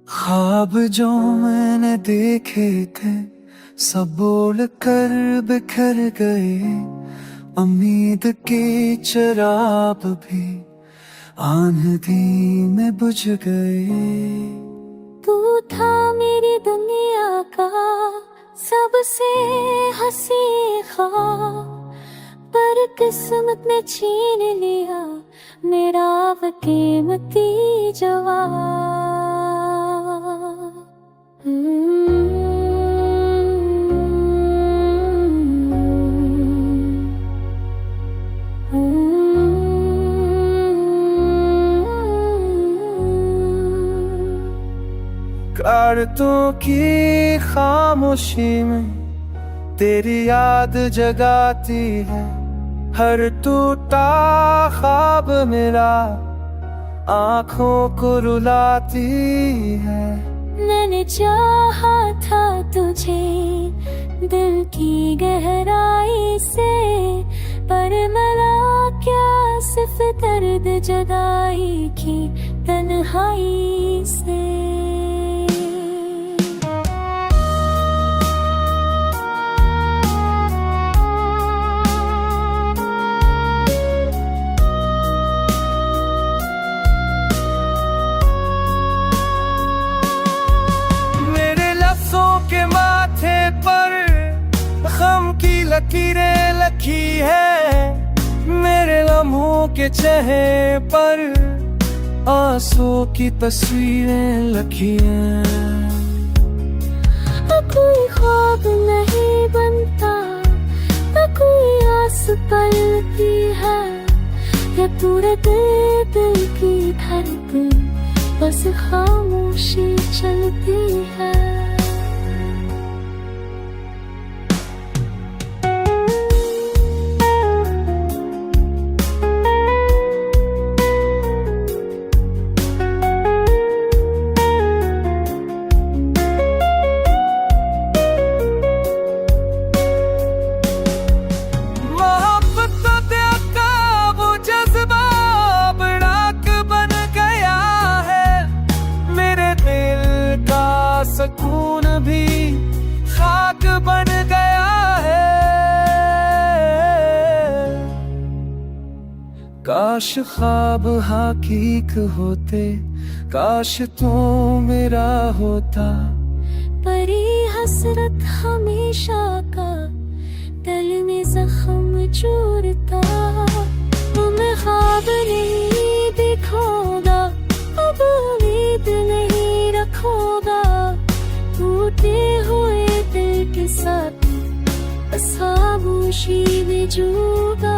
ख्वाब जो मैंने देखे थे सब बोल कर बिखर गए। उम्मीद के चिराग भी आंधी में बुझ गए। तू था मेरी दुनिया का सबसे हंसी ख्वाब, पर किस्मत ने छीन लिया मेरा वो कीमती जवाब। रातों की खामोशी में तेरी याद जगाती है। हर टूटा ख्वाब मेरा आँखों को रुलाती है। मैंने चाहा था तुझे दिल की गहराई से, पर मिला क्या सिर्फ दर्द जुदाई की तन्हाई से। के माथे पर गम की लकीरें लगी है। मेरे लम्हों के चेहरे पर आंसू की तस्वीरें लगी हैं। कोई ख्वाब नहीं बनता, न कोई आस पलती है, ये पूरे दिल की धड़कन बस खामोशी चलती है। सुकून भी खाक बन गया है। काश ख्वाब हकीक होते, काश तू मेरा होता। परी हसरत हमेशा का दिल में जख्म चूरता। मैं ख्वाब नहीं देखूंगा, अब उम्मीद नहीं रखूंगा। टूटे हुए दिल के साथ खामोशी में जूगा।